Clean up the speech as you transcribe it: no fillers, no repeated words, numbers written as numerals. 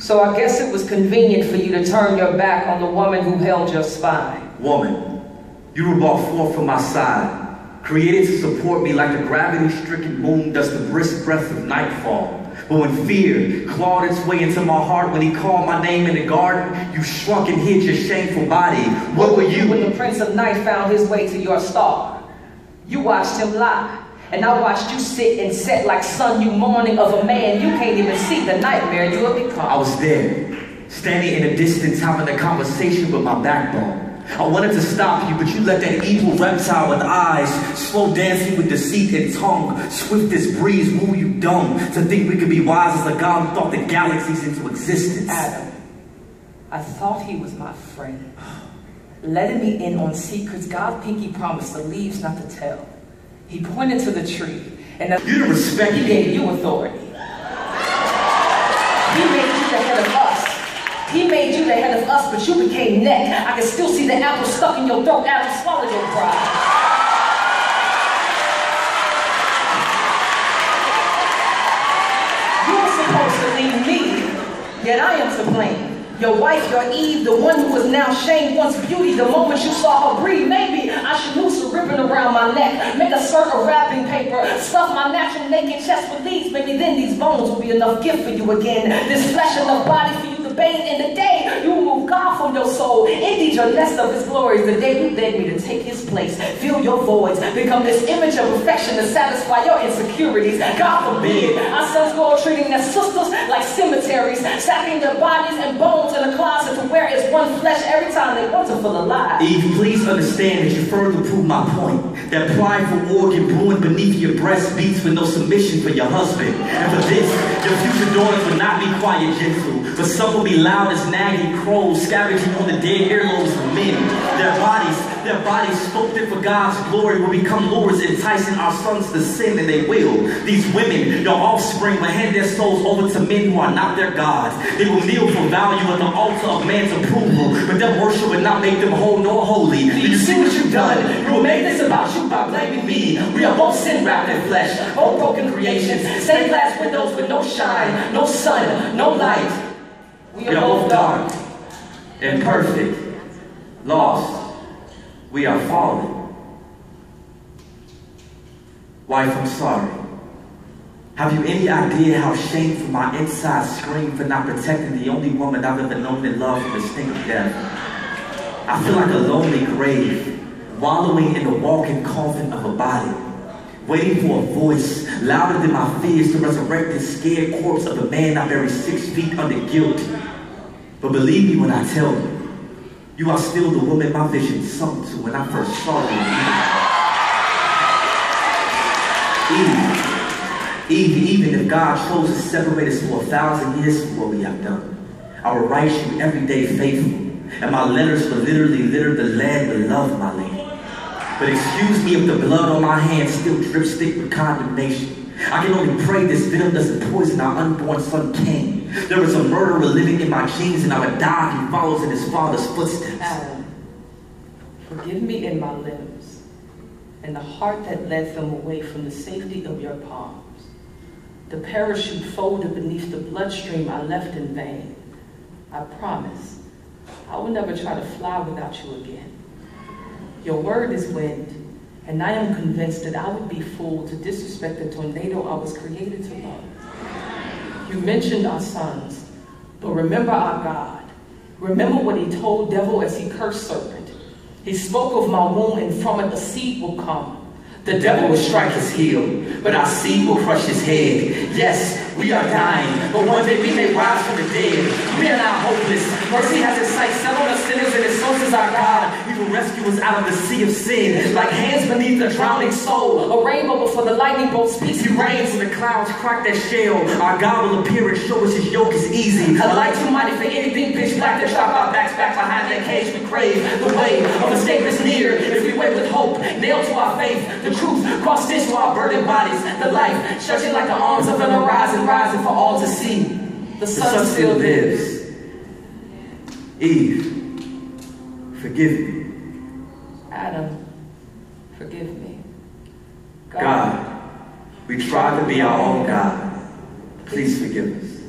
So I guess it was convenient for you to turn your back on the woman who held your spine. Woman, you were brought forth from my side, created to support me like the gravity-stricken moon does the brisk breath of nightfall. But when fear clawed its way into my heart, when he called my name in the garden, you shrunk and hid your shameful body. What were you? When the Prince of Night found his way to your star, you watched him lie. And I watched you sit and set like sun, you mourning of a man you can't even see, the nightmare you have become. I was there, standing in the distance, having a conversation with my backbone. I wanted to stop you, but you let that evil reptile with eyes, slow dancing with deceit and tongue, swift as breeze, woo you dumb, to think we could be wise as a god who thought the galaxies into existence. Adam, I thought he was my friend, letting me in on secrets God Pinky promised the leaves not to tell. He pointed to the tree, and you didn't respect he gave you authority. He made you the head of us. He made you the head of us, but you became neck. I can still see the apple stuck in your throat. Adam, swallow your pride. You were supposed to leave me, yet I am to blame. Your wife, your Eve, the one who was now shamed once beauty, the moment you saw her breathe. Maybe I should noose a ribbon around my neck, make a skirt of wrapping paper, stuff my natural naked chest with leaves. Maybe then these bones will be enough gift for you again. This flesh enough body for you to bathe in the day. You will move God from your soul. Indeed, your nest of his glories. The day you begged me to take his place, fill your voids, become this image of perfection to satisfy your insecurities. God forbid our sons go treating their sisters like cemeteries, sacking their bodies and bones in a closet to where it's one flesh every time they want to feel alive. Eve, please understand that you further prove my point. That prideful organ brewing beneath your breast beats with no submission for your husband. And for this, your future daughters will not be quiet, gentle, but some will be loud as nagging crows, scavenging on the dead earlobes of men. Their bodies sculpted for God's glory will become lures, enticing our sons to sin, and they will. These women, your offspring, will hand their souls over to men who are not their gods. They will kneel for value at the altar of man's approval, but their worship will not make them whole nor holy. Do you see what you've done? You will make this about you by blaming me. We are both sin wrapped in flesh, both broken creations, stained glass windows with no shine, no sun, no light. We are both dark, imperfect, lost. We are fallen. Wife, I'm sorry. Have you any idea how shameful my insides scream for not protecting the only woman I've ever known and loved from the stink of death? I feel like a lonely grave, wallowing in the walking coffin of a body, waiting for a voice louder than my fears to resurrect the scared corpse of a man I buried 6 feet under guilt. But believe me when I tell you, you are still the woman my vision sunk to when I first saw you. Eve, even if God chose to separate us for 1,000 years from what we have done, I will write you every day faithful, and my letters will literally litter the land with love, my lady. But excuse me if the blood on my hands still drips thick with condemnation. I can only pray this venom doesn't poison our unborn son Cain. There is a murderer living in my genes, and I would die if he follows in his father's footsteps. Adam, forgive me in my limbs, and the heart that led them away from the safety of your palms. The parachute folded beneath the bloodstream I left in vain. I promise I will never try to fly without you again. Your word is wind, and I am convinced that I would be fooled to disrespect the tornado I was created to love. You mentioned our sons, but remember our God. Remember what he told devil as he cursed serpent. He spoke of my womb, and from it a seed will come. The devil will strike his heel, but our seed will crush his head. Yes, we are dying, but one day we may rise from the dead. We are not hopeless. Mercy has its sight set on us sinners, and his source is our God. He will rescue us out of the sea of sin, like hands beneath a drowning soul. A rainbow before the lightning bolt speaks. He reigns when the clouds crack their shell. Our God will appear and show us his yoke is easy. A light too mighty for anything pitch black to trap our backs back behind that cage we crave. The way of escape is near if we wait with hope, nailed to our faith. The truth cross-stitched to our burdened bodies. The life stretching like the arms of an horizon, rising for all to see. The sun still lives. Eve, forgive me. Adam, forgive me. God, we tried to be our own God. Please forgive us.